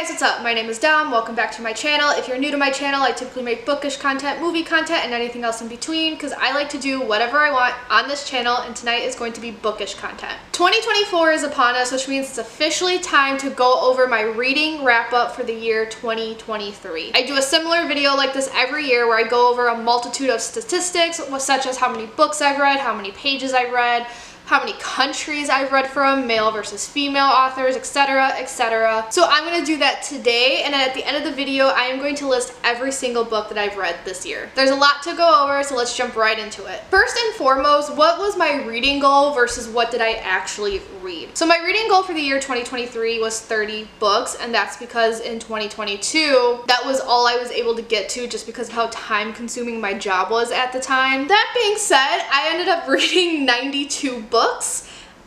Hey guys, what's up? My name is Dom. Welcome back to my channel. If you're new to my channel, I typically make bookish content, movie content, and anything else in between because I like to do whatever I want on this channel, and tonight is going to be bookish content. 2024 is upon us, which means it's officially time to go over my reading wrap-up for the year 2023. I do a similar video like this every year where I go over a multitude of statistics, such as how many books I've read, how many pages I've read, how many countries I've read from, male versus female authors, etc, etc. So I'm going to do that today, and at the end of the video I am going to list every single book that I've read this year. There's a lot to go over, so let's jump right into it. First and foremost, what was my reading goal versus what did I actually read? So my reading goal for the year 2023 was 30 books, and that's because in 2022 that was all I was able to get to just because of how time consuming my job was at the time. That being said, I ended up reading 92 books.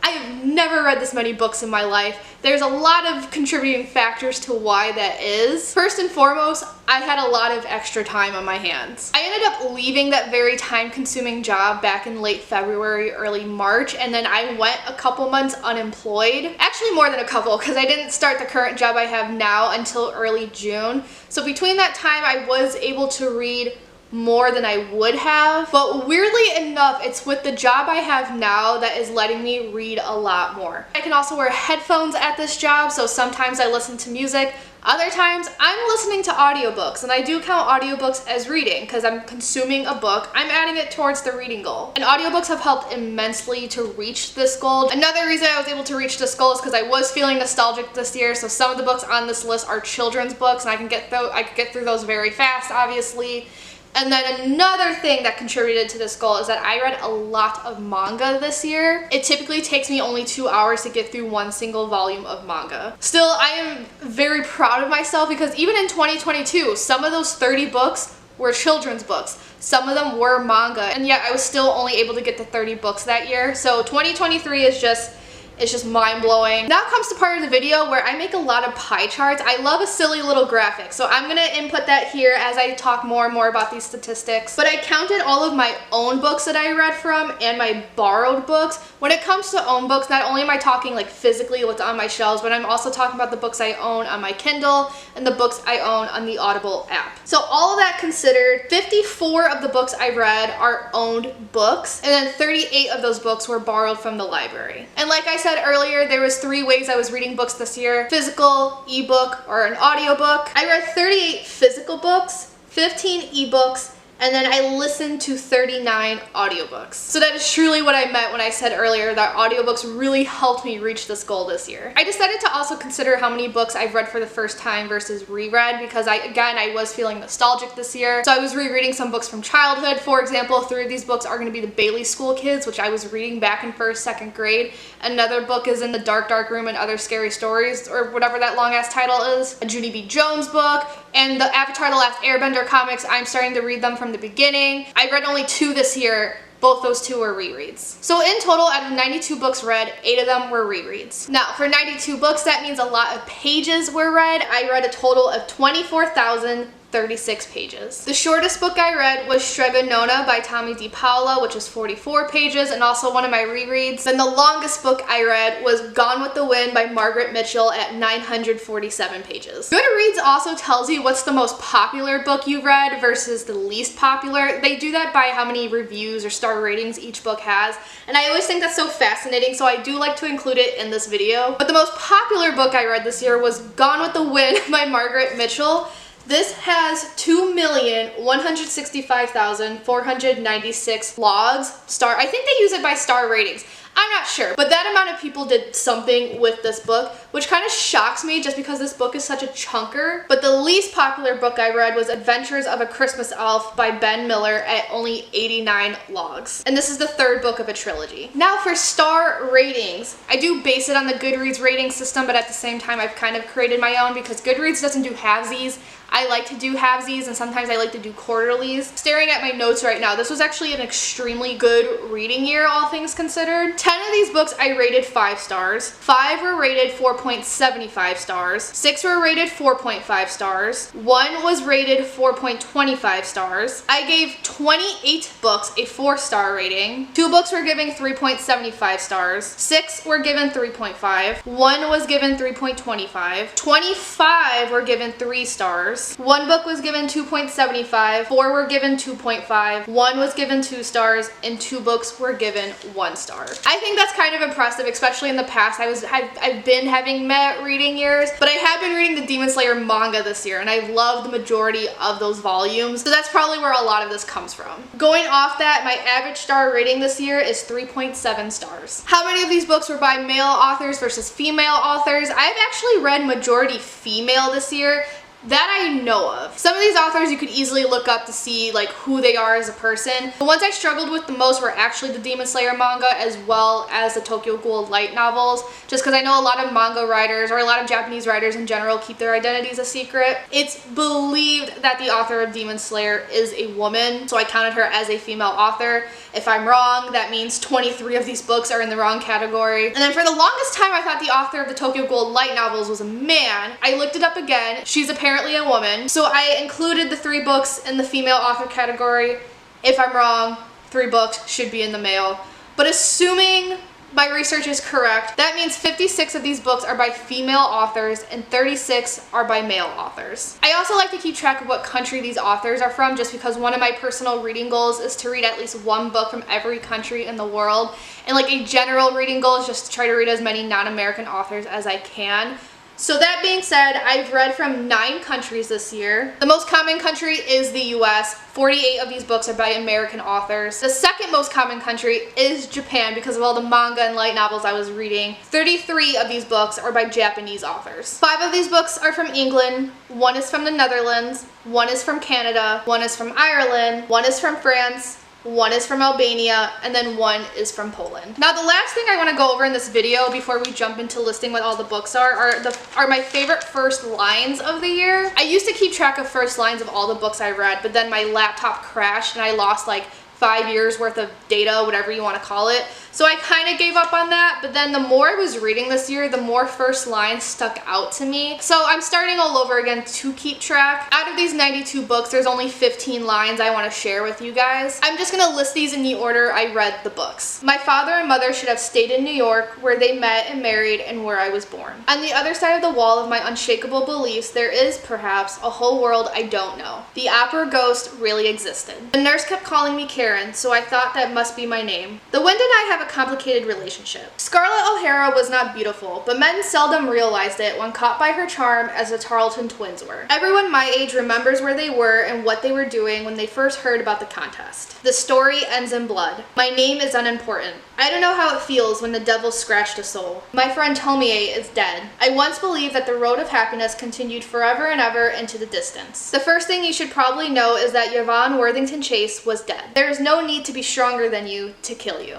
I have never read this many books in my life. There's a lot of contributing factors to why that is. First and foremost, I had a lot of extra time on my hands. I ended up leaving that very time-consuming job back in late February, early March, and then I went a couple months unemployed. Actually more than a couple, because I didn't start the current job I have now until early June. So between that time, I was able to read more than I would have, but weirdly enough, it's with the job I have now that is letting me read a lot more. I can also wear headphones at this job, so sometimes I listen to music, other times I'm listening to audiobooks, and I do count audiobooks as reading because I'm consuming a book, I'm adding it towards the reading goal. And audiobooks have helped immensely to reach this goal. Another reason I was able to reach this goal is because I was feeling nostalgic this year, so some of the books on this list are children's books, and I could get through those very fast, obviously. And then another thing that contributed to this goal is that I read a lot of manga this year. It typically takes me only 2 hours to get through one single volume of manga. Still, I am very proud of myself because even in 2022, some of those 30 books were children's books. Some of them were manga, and yet I was still only able to get to 30 books that year. So 2023 is just mind-blowing. Now comes the part of the video where I make a lot of pie charts. I love a silly little graphic, so I'm gonna input that here as I talk more and more about these statistics. But I counted all of my own books that I read from and my borrowed books. When it comes to own books, not only am I talking like physically what's on my shelves, but I'm also talking about the books I own on my Kindle and the books I own on the Audible app. So all of that considered, 54 of the books I read are owned books, and then 38 of those books were borrowed from the library. And like I said earlier, there was 3 ways I was reading books this year: physical, ebook, or an audiobook. I read 38 physical books, 15 ebooks, and then I listened to 39 audiobooks. So that is truly what I meant when I said earlier that audiobooks really helped me reach this goal this year. I decided to also consider how many books I've read for the first time versus reread because I was feeling nostalgic this year. So I was rereading some books from childhood. For example, 3 of these books are going to be the Bailey School Kids, which I was reading back in 1st, 2nd grade. Another book is In the Dark, Dark Room and Other Scary Stories, or whatever that long ass title is. A Junie B. Jones book, and the Avatar: The Last Airbender comics. I'm starting to read them from the beginning. I read only 2 this year. Both those 2 were rereads. So in total, out of 92 books read, 8 of them were rereads. Now, for 92 books, that means a lot of pages were read. I read a total of 24,036 pages. The shortest book I read was Strega Nona by Tomie dePaola, which is 44 pages, and also one of my rereads. Then the longest book I read was Gone with the Wind by Margaret Mitchell at 947 pages. Goodreads also tells you what's the most popular book you read versus the least popular. They do that by how many reviews or star ratings each book has, and I always think that's so fascinating, so I do like to include it in this video. But the most popular book I read this year was Gone with the Wind by Margaret Mitchell. This has 2,165,496 logs. I think they use it by star ratings. I'm not sure, but that amount of people did something with this book, which kind of shocks me just because this book is such a chunker. But the least popular book I read was Adventures of a Christmas Elf by Ben Miller at only 89 logs. And this is the 3rd book of a trilogy. Now for star ratings, I do base it on the Goodreads rating system, but at the same time I've kind of created my own because Goodreads doesn't do halvesies. I like to do halvesies, and sometimes I like to do quarterlies. Staring at my notes right now, this was actually an extremely good reading year, all things considered. 10 of these books I rated 5 stars, 5 were rated 4.75 stars, 6 were rated 4.5 stars, 1 was rated 4.25 stars. I gave 28 books a 4-star rating, 2 books were given 3.75 stars, 6 were given 3.5, 1 was given 3.25, 25 were given 3 stars, 1 book was given 2.75, 4 were given 2.5, 1 was given 2 stars, and 2 books were given 1 star. I think that's kind of impressive, especially in the past. I've been having Met reading years, but I have been reading the Demon Slayer manga this year, and I've loved the majority of those volumes, so that's probably where a lot of this comes from. Going off that, my average star rating this year is 3.7 stars. How many of these books were by male authors versus female authors? I've actually read majority female this year, that I know of. Some of these authors you could easily look up to see like who they are as a person. The ones I struggled with the most were actually the Demon Slayer manga as well as the Tokyo Ghoul light novels, just because I know a lot of manga writers or a lot of Japanese writers in general keep their identities a secret. It's believed that the author of Demon Slayer is a woman, so I counted her as a female author. If I'm wrong, that means 23 of these books are in the wrong category. And then for the longest time I thought the author of the Tokyo Ghoul light novels was a man. I looked it up again. She's apparently a woman, so I included the 3 books in the female author category. If I'm wrong, 3 books should be in the male. But assuming my research is correct, that means 56 of these books are by female authors and 36 are by male authors. I also like to keep track of what country these authors are from, just because one of my personal reading goals is to read at least 1 book from every country in the world, and like a general reading goal is just to try to read as many non-American authors as I can. So that being said, I've read from 9 countries this year. The most common country is the US. 48 of these books are by American authors. The second most common country is Japan because of all the manga and light novels I was reading. 33 of these books are by Japanese authors. 5 of these books are from England, 1 is from the Netherlands, 1 is from Canada, 1 is from Ireland, 1 is from France, 1 is from Albania, and then 1 is from Poland. Now the last thing I want to go over in this video before we jump into listing what all the books are my favorite first lines of the year. I used to keep track of first lines of all the books I read, but then my laptop crashed and I lost like 5 years worth of data, whatever you want to call it. So I kind of gave up on that, but then the more I was reading this year, the more first lines stuck out to me. So I'm starting all over again to keep track. Out of these 92 books, there's only 15 lines I want to share with you guys. I'm just going to list these in the order I read the books. My father and mother should have stayed in New York, where they met and married and where I was born. On the other side of the wall of my unshakable beliefs, there is, perhaps, a whole world I don't know. The opera ghost really existed. The nurse kept calling me Karen, so I thought that must be my name. The wind and I have a complicated relationship. Scarlett O'Hara was not beautiful, but men seldom realized it when caught by her charm as the Tarleton twins were. Everyone my age remembers where they were and what they were doing when they first heard about the contest. The story ends in blood. My name is unimportant. I don't know how it feels when the devil scratched a soul. My friend Tomie is dead. I once believed that the road of happiness continued forever and ever into the distance. The first thing you should probably know is that Yvonne Worthington Chase was dead. There is no need to be stronger than you to kill you.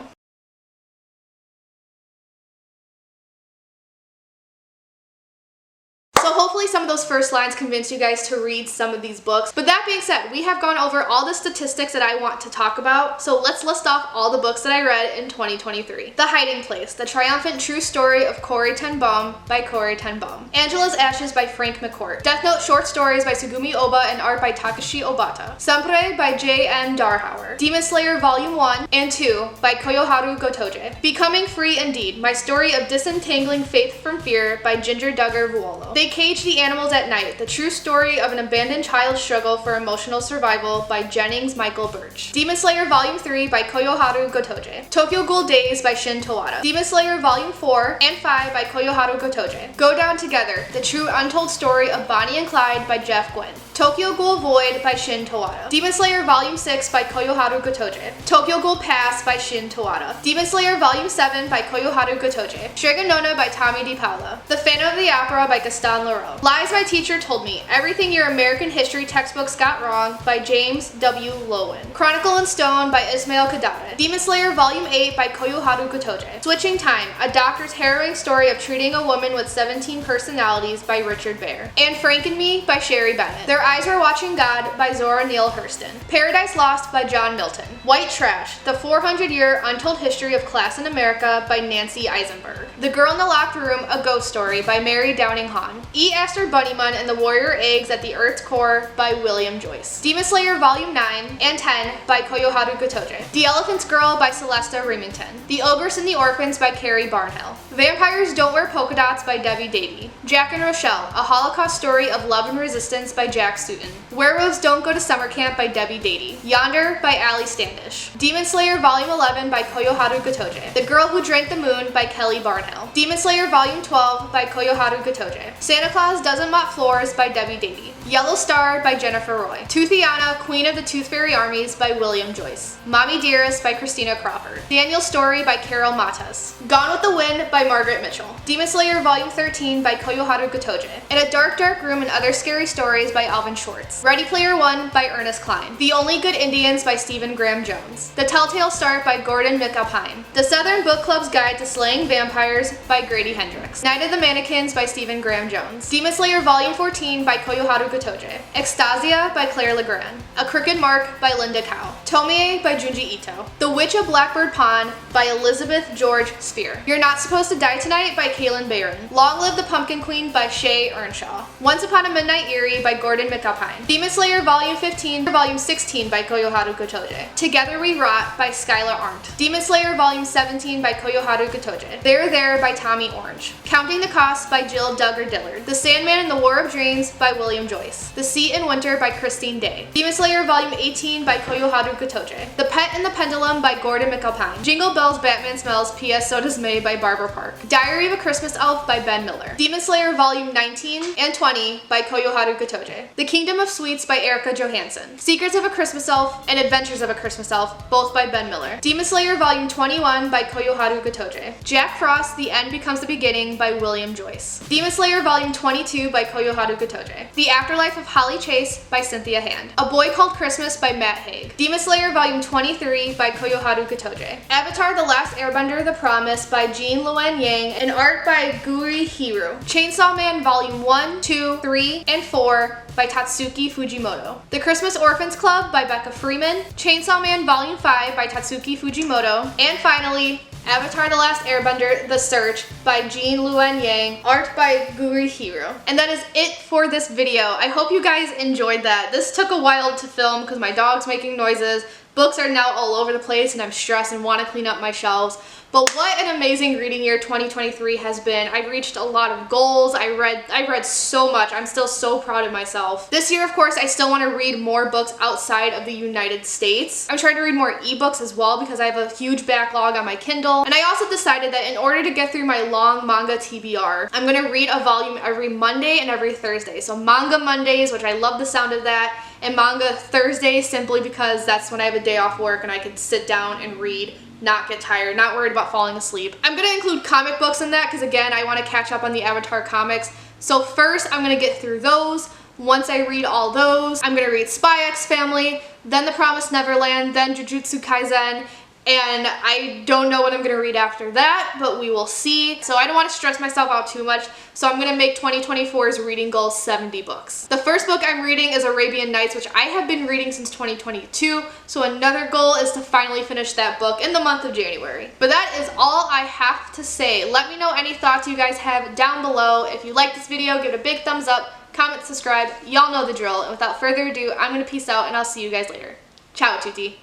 So hopefully some of those first lines convince you guys to read some of these books. But that being said, we have gone over all the statistics that I want to talk about. So let's list off all the books that I read in 2023. The Hiding Place, The Triumphant True Story of Corrie ten Boom by Corrie ten Boom. Angela's Ashes by Frank McCourt. Death Note Short Stories by Tsugumi Oba and art by Takashi Obata. Sempre by J.M. Darhauer. Demon Slayer Volume 1 and 2 by Koyoharu Gotoge. Becoming Free Indeed, My Story of Disentangling Faith from Fear by Ginger Duggar Vuolo. They Cage the Animals at Night, The True Story of an Abandoned Child's Struggle for Emotional Survival by Jennings Michael Birch. Demon Slayer Volume 3 by Koyoharu Gotoge. Tokyo Ghoul Days by Shin Towada. Demon Slayer Volume 4 and 5 by Koyoharu Gotoge. Go Down Together, The True Untold Story of Bonnie and Clyde by Jeff Gwynne. Tokyo Ghoul Void by Shin Towada. Demon Slayer Volume 6 by Koyoharu Gotoge. Tokyo Ghoul Pass by Shin Towada. Demon Slayer Volume 7 by Koyoharu Gotoge. Shiganona by Tomie dePaola. The Phantom of the the Opera by Gaston Leroux. Lies My Teacher Told Me, Everything Your American History Textbooks Got Wrong by James W. Lowen. Chronicle and Stone by Ismail Kadare. Demon Slayer Volume 8 by Koyoharu Kotoge. Switching Time, a doctor's harrowing story of treating a woman with 17 personalities by Richard Baer. And Frank and Me by Sherry Bennett. Their Eyes Were Watching God by Zora Neale Hurston. Paradise Lost by John Milton. White Trash, The 400-Year Untold History of Class in America by Nancy Eisenberg. The Girl in the Locked Room, A Ghost Story by Mary Downing Hahn. E. Aster Bunnymun and the Warrior Eggs at the Earth's Core by William Joyce. Demon Slayer Volume 9 and 10 by Koyoharu Kotoge. The Elephant's Girl by Celesta Remington. The Ogress and the Orphans by Carrie Barnhill. Vampires Don't Wear Polka Dots by Debbie Davey. Jack and Rochelle, A Holocaust Story of Love and Resistance by Jack Stoughton. Werewolves Don't Go to Summer Camp by Debbie Dady. Yonder by Ali Standish. Demon Slayer Volume 11 by Koyoharu Kotoge. The Girl Who Drank the Moon by Kelly Barnhill. Demon Slayer Volume 12 by Koyoharu Kotoge. Santa Claus Doesn't Mop Floors by Debbie Dady. Yellow Star by Jennifer Roy. Toothiana, Queen of the Tooth Fairy Armies by William Joyce. Mommy Dearest by Christina Crawford. Daniel's Story by Carol Matas. Gone with the Wind by Margaret Mitchell. Demon Slayer Volume 13 by Koyoharu Kotoge. In a Dark, Dark Room and Other Scary Stories by Alvin Schwartz. Ready Player One by Ernest Cline. The Only Good Indians by Stephen Graham Jones. The Telltale Start by Gordon McAlpine. The Southern Book Club's Guide to Slaying Vampires by Grady Hendrix. Night of the Mannequins by Stephen Graham Jones. Demon Slayer Volume 14 by Koyoharu Kotoge. Extasia by Claire Legrand. A Crooked Mark by Linda Cow. Tomie by Junji Ito. The Witch of Blackbird Pond by Elizabeth George Spear. You're Not Supposed to Die Tonight by Kaylin Barron. Long Live the Pumpkin Queen by Shay Earnshaw. Once Upon a Midnight Eerie by Gordon McAlpine. Demon Slayer Volume 15 or Volume 16 by Koyoharu Kotoge. Together We Rot by Skylar Arndt. Demon Slayer Volume 17 by Koyoharu Kotoge. There by Tommy Orange. Counting the Cost by Jill Duggar Dillard. The Sandman and the War of Dreams by William Joyce. The Sea in Winter by Christine Day. Demon Slayer Volume 18 by Koyoharu Kotoge. The Pet and the Pendulum by Gordon McAlpine. Jingle Bells Batman Smells, P.S. So Does May by Barbara Park. Diary of a Christmas Elf by Ben Miller. Demon Slayer Volume 19 and 20 by Koyoharu Kotoge. The Kingdom of Sweets by Erica Johansson. Secrets of a Christmas Elf and Adventures of a Christmas Elf, both by Ben Miller. Demon Slayer Volume 21 by Koyoharu Kotoge. Jack Frost, The End Becomes the Beginning by William Joyce. Demon Slayer Volume 22 by Koyoharu Kotoge. The Afterlife of Holly Chase by Cynthia Hand. A Boy Called Christmas by Matt Haig. Demon Slayer Volume 23 by Koyoharu Kotoge. Avatar The Last Airbender The Promise by Jean Luen Yang and art by Guri Hiru. Chainsaw Man Volume 1, 2, 3, and 4 by Tatsuki Fujimoto. The Christmas Orphans Club by Becca Freeman. Chainsaw Man Volume 5 by Tatsuki Fujimoto. And finally, Avatar The Last Airbender The Search by Jean Luen Yang, art by Guri Hiru. And that is it for this video. I hope you guys enjoyed that. This took a while to film because my dog's making noises. Books are now all over the place and I'm stressed and want to clean up my shelves. But what an amazing reading year 2023 has been. I've reached a lot of goals. I read so much. I'm still so proud of myself. This year, of course, I still want to read more books outside of the United States. I'm trying to read more ebooks as well because I have a huge backlog on my Kindle. And I also decided that in order to get through my long manga TBR, I'm going to read a volume every Monday and every Thursday. So manga Mondays, which I love the sound of that, and manga Thursdays simply because that's when I have a day off work and I can sit down and read, not get tired, not worried about falling asleep. I'm gonna include comic books in that because again, I want to catch up on the Avatar comics. So first, I'm gonna get through those. Once I read all those, I'm gonna read Spy X Family, then The Promised Neverland, then Jujutsu Kaisen, and I don't know what I'm gonna read after that, but we will see. So I don't want to stress myself out too much, so I'm gonna make 2024's reading goal 70 books. The first book I'm reading is Arabian Nights, which I have been reading since 2022, so another goal is to finally finish that book in the month of January. But that is all I have to say. Let me know any thoughts you guys have down below. If you like this video, give it a big thumbs up, comment, subscribe, y'all know the drill. And without further ado, I'm gonna peace out and I'll see you guys later. Ciao tutti.